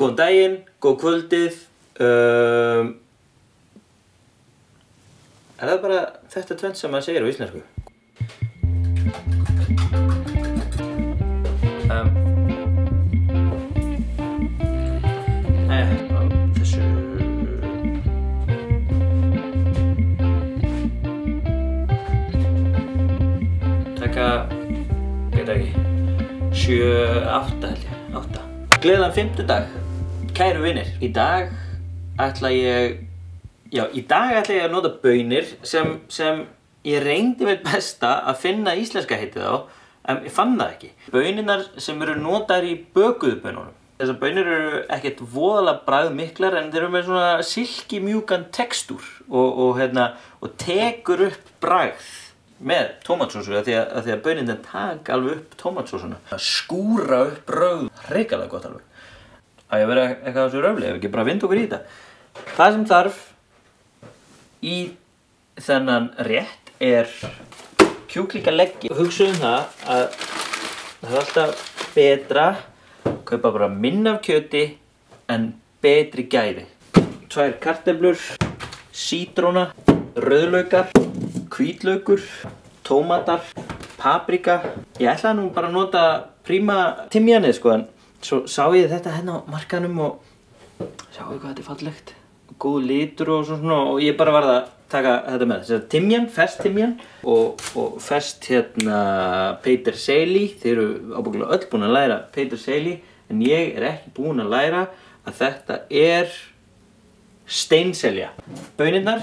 Góðan daginn, góð kvöldið. Það bara þetta tvennt sem maður segir á íslensku? Þessu... Taka... Veit ekki... 7, 8 held ég, 8. Gleðilegan fimmtudag, kæru vinir. Í dag ætla ég að nota baunir sem ég reyndi mitt besta að finna íslenska heitið á, en ég fann það ekki. Baunirnar sem eru notaðar í bökuðu baununum. Þessar baunir eru ekkert voðalega bragðmiklar en þeir eru með svona silkimjúkan textúr og tekur upp bragð með tómatsósu af því að baunirnar taka alveg upp tómatsósuna. Það skúra upp bragð, hrikalega gott alveg. Það er að vera eitthvað þessu röfli, ef ekki bara vinda okkur í þetta. Það sem þarf í þennan rétt er kjúklingaleggi. Hugsaðu það að það er alltaf betra að kaupa bara minna af kjöti en betri gæði. 2 kartöflur, sítróna, rauðlaukar, hvítlaukur, tómatar, paprika. Ég ætlaði nú bara að nota príma timjanið sko, en svo sá ég þetta hérna á markaðnum og sjáu hvað þetta er fallegt. Góð litur og svona og ég bara varð að taka þetta með. Þetta er timjan, ferskt timjan og ferskt peterseili. Þið eru ábyggilega öll búin að læra peterseili en ég er ekki búin að læra að þetta er steinselja. Baunirnar,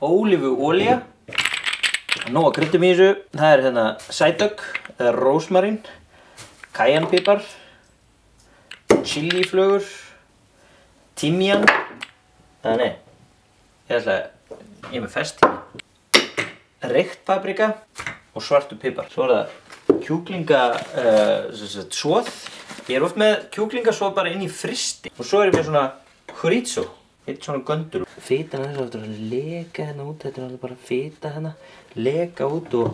ólífuolía, nóg að kryddum í þessu. Það er sætök eða rósmarín, kæjanpipar, chiliflögur, timjan. Nei, ég er með ferskt timjan, reykt paprika og svartur pipar. Svo er það kjúklingasóð. Ég er oft með kjúklingasóð bara inn í fristi. Og svo er ég með svona chorizo, eitt svona göndur. Fitan þess aftur að leka hérna út, þetta er alveg bara fita hérna, leka út og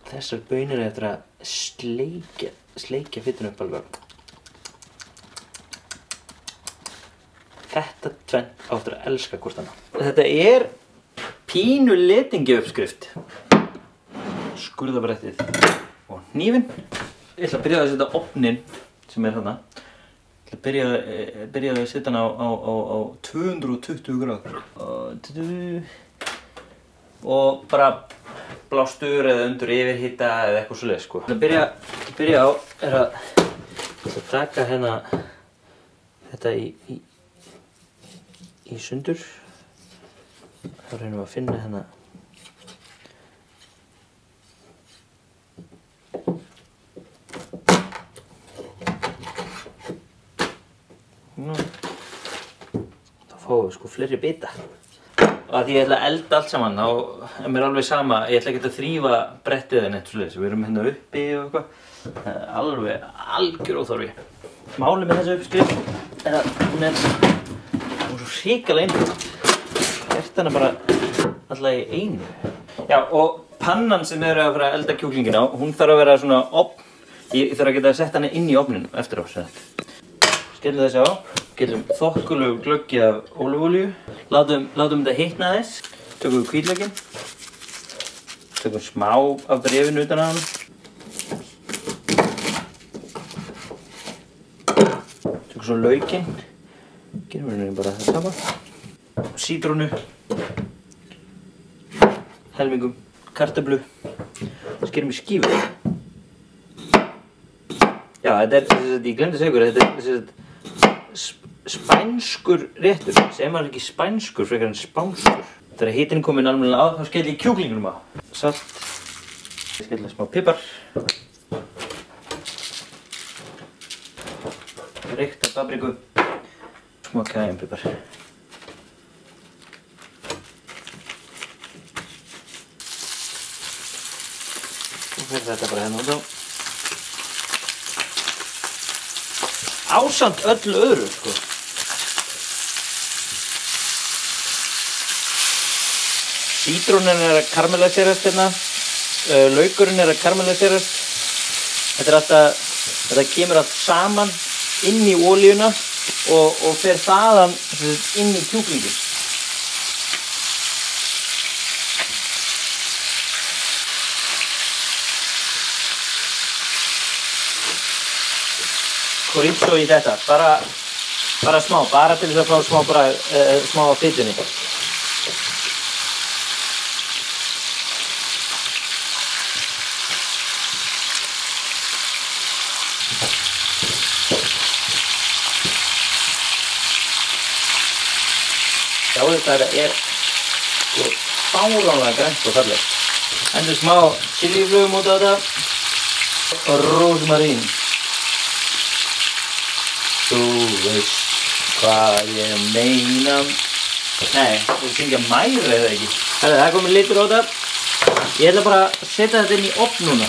þessar baunir er eftir að sleikja fitinu upp alveg. Þetta tvennt áttur að elska hvort annað. Þetta er pínu letingi uppskrift. Skurðabrettið og hnífinn. Ég ætla að byrja að setja ofninn sem er þarna. Ég ætla að byrja að setja hann á 220 gráður. Og bara blástur eða undir yfirhita eða eitthvað svoleiðis sko. Það byrja á er að taka hérna þetta í sundur. Þá reynum við að finna hérna þá fáum við sko fleiri bita. Og að því ég ætla að elda allt saman þá er mér alveg sama, ég ætla ekki að þrífa brettið en eitt svoleiðis. Við erum hérna uppi og eitthvað. Alveg algjör óþarfi. Málið með þessu uppskrift er að hún er svo hrikalega einföld. Gert hana bara alltaf í einu. Já, og pannan sem er að fara að elda kjúklingin á, hún þarf að vera svona ofn. Ég þarf að geta að setja hana inn í ofninu eftir á. Skellum þessi á. Skellum þokkulegu glöggi af ólífuolíu. Látum þetta hitna aðeins. Tökum við hvítlaukinn. Tökum smá af brefinu utan á hann. Tökum svo laukinn. Gerum við henni bara það sama. Sítrónu. Helmingum kartöflu. Skerum í skífur. Já, þetta er, ég glemdi að segja ykkur, þetta er spænskur réttur. Segir maður ekki spænskur frekar en spánskur. Þegar hitinn kominn almennilega á, þá skelli ég kjúklingunum á. Salt. Ég skelli smá pipar. Reykta papriku. Smá kæjanpipar. Og fyrir þetta bara hérna út á. Ásamt öllu öðru, sko. Sítrónin er að karamelliserast hérna. Laukurinn er að karamelliserast. Þetta kemur allt saman inn í olíuna og fer þaðan inn í kjúklinginn. Chorizo í þetta, bara smá, bara til þess að fá smá af fitunni. Já, þetta fáránlega grænt og fallegt. Hendur smá chiliflugum út á þetta og rósmarín. Þú veist hvað ég meina. Nei, þú syngja mæri eða ekki. Það er komið litur á þetta. Ég ætla bara að setja þetta inn í ofn núna.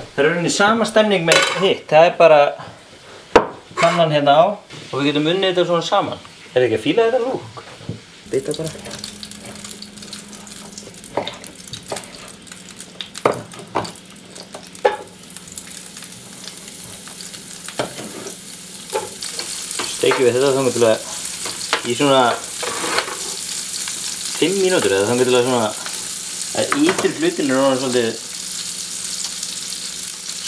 Það er rauninni sama stemning með hitt. Það er bara kannan hérna á og við getum unnið þetta svona saman. Er ekki að fíla þetta lúk? Bita bara. Steikjum við þetta þannig til að í svona 5 mínútur eða þannig til að svona að ytri hlutin er orðinn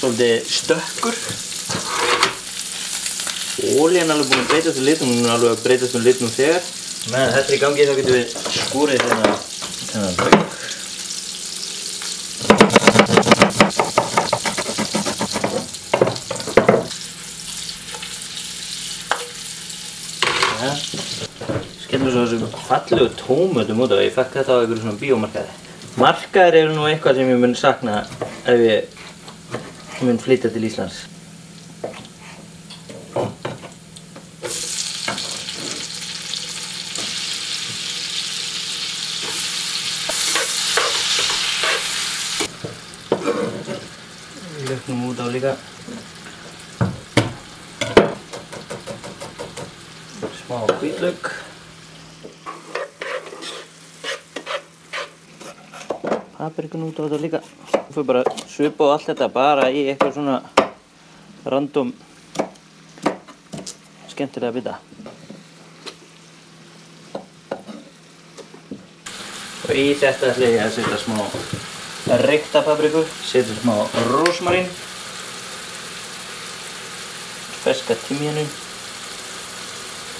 svolítið stökkur. Olían er alveg búin að breytast um lit og hún er alveg að breytast um lit nú þegar. Meðan þetta er í gangi þá getum við skúrið þennan lauk. Skellum svo þessum fallegu tómötum út af. Ég fekk þetta á einhverju svona bíómarkaði. Markaðir eru nú eitthvað sem ég mun sakna ef ég mun flytja til Íslands. Löknum út á líka. Smá hvítlauk. Paprikun út á þetta líka. Þú fyrir bara að svipa á allt þetta bara í eitthvað svona random skemmtilega bita. Og í þetta ætla ég að setja smá reykta papriku, setja smá rósmarín, ferska timjönu.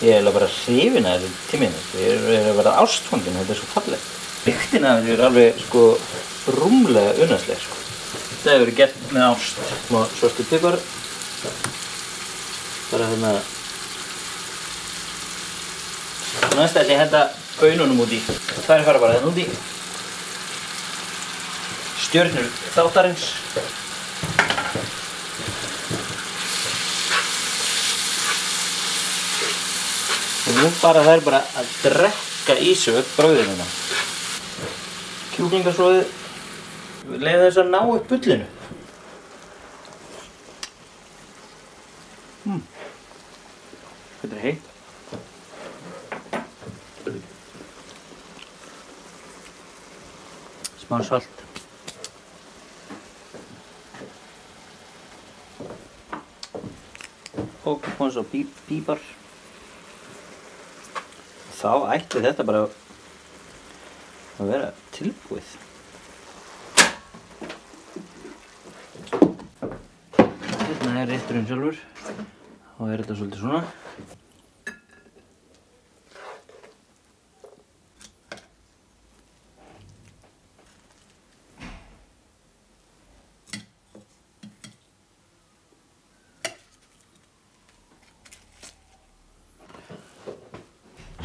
Ég er bara hrifinn af þessu timjönu. Ég er að verða ástfanginn, þetta er svo fallegt. Lyktin af þessu er alveg rúmlega unaðsleg. Þetta hefur verið gert með ást. Smá svartur pipar. Bara þarna. Næst ætla ég að henda baununum út í. Þær fara bara þarna út í. Stjörnur þáttarins. Og nú fara þær bara að drekka í sig upp brauðinu. Kjúklingasoðið. Leiða þess að ná upp bullinu. Þetta er heitt. Smá salt. Og svona svo pípar. Þá ætti þetta bara að vera tilbúið. Hérna er rétturinn sjálfur. Þá er þetta svolítið svona.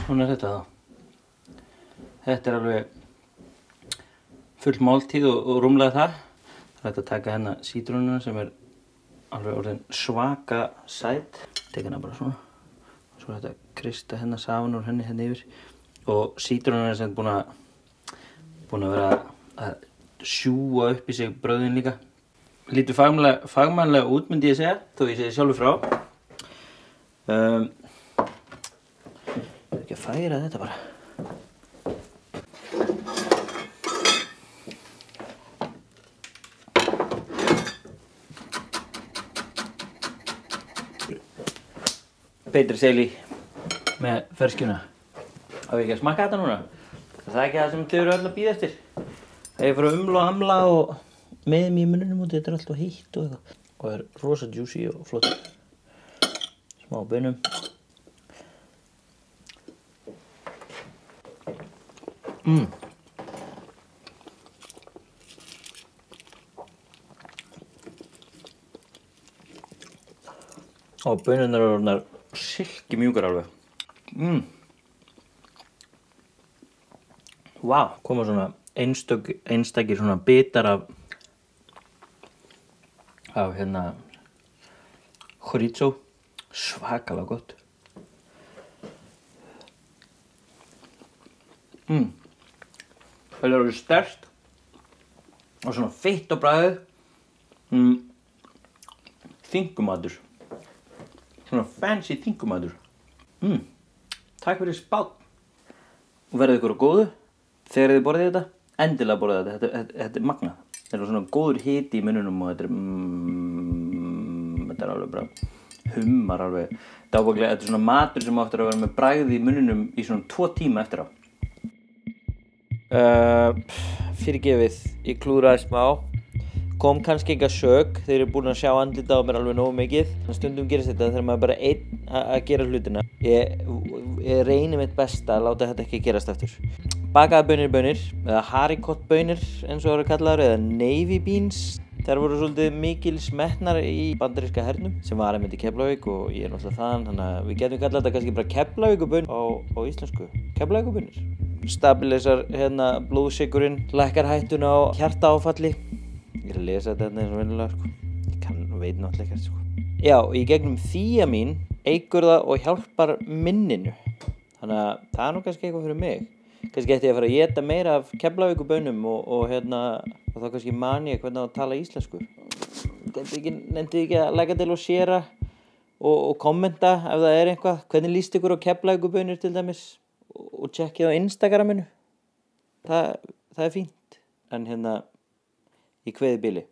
Svona er þetta þá. Þetta er alveg full máltíð og rúmlega það. Það er hægt að taka hérna sítrónuna sem er alveg orðin svaka sæt. Tek hérna bara svona. Svo er þetta að krysta hérna saman úr henni hérna yfir. Og sítrónuna er sem búin að vera að sjúga upp í sig brauðin líka. Lítur fagmannlega út myndi ég segja, þó ég segi sjálfur frá. Ekki að færa þetta bara. peterseili með ferskjuna. Á ég ekki að smakka þetta núna? Það er ekki það sem þau eru öll að bíða eftir. Það er fyrir að umla og hamla og með mér í mununum og þetta er alltaf heitt og eitthvað. Og það er rosa juicy og flott. Smá baunum. Og baununar eru orðnar silki mjúkar alveg. Vá, koma svona einstakir svona bitar af chorizo. Svakalega gott. Það er alveg sterkt og svona feitt á bragðið. Þingumatur. Svona fancy þingumatur. Takk fyrir spátt. Og verðið ykkur á góðu. Þegar þið borðið þetta, endilega borðið þetta. Þetta er magnað. Það er svona góður hiti í munnunum og þetta er alveg bara hummar alveg. Þetta er svona matur sem áttur að vera með bragð í munnunum í svona 2 tíma eftir á. Fyrirgefið, ég klúðraði smá. Kom kannski enga sök, þeir eru búin að sjá andlita á mér alveg nógu mikið. Stundum gerist þetta þegar maður bara einn að gera hlutina. Ég reyni mitt besta að láta þetta ekki gerast aftur. Bakaðar baunir, eða haricot baunir eins og það eru kallaðar, eða navy beans. Þær voru svolítið mikil smettnar í bandaríska hernum sem var einmitt í Keflavík og ég er náttúrulega þaðan, þannig að við getum kallað þetta kannski bara Keflavíkurbaunir á íslensku. Keflavíkurbaunir. Stabilisar blóðsykurinn, lækkar hættuna á hjartaáfalli. Ég er að lesa þetta eins og venjulega sko. Ég veit náttúrulega ekkert sko. Já, í gegnum þíamín eykur það og hjálpar minninu. Þannig að það er nú kannski eitthvað fyrir mig. Kannski ætti ég að fara að éta meira af Keflavíkurbaunum og þá kannski man ég hvernig að tala íslensku. Nefndið ekki að lækka til og sharea og kommenta ef það er eitthvað. Hvernig líst ykkur á Keflavíkurbaunir til dæmis? Og tjekkið á Instagraminu. Það er fínt. En í kveði bili.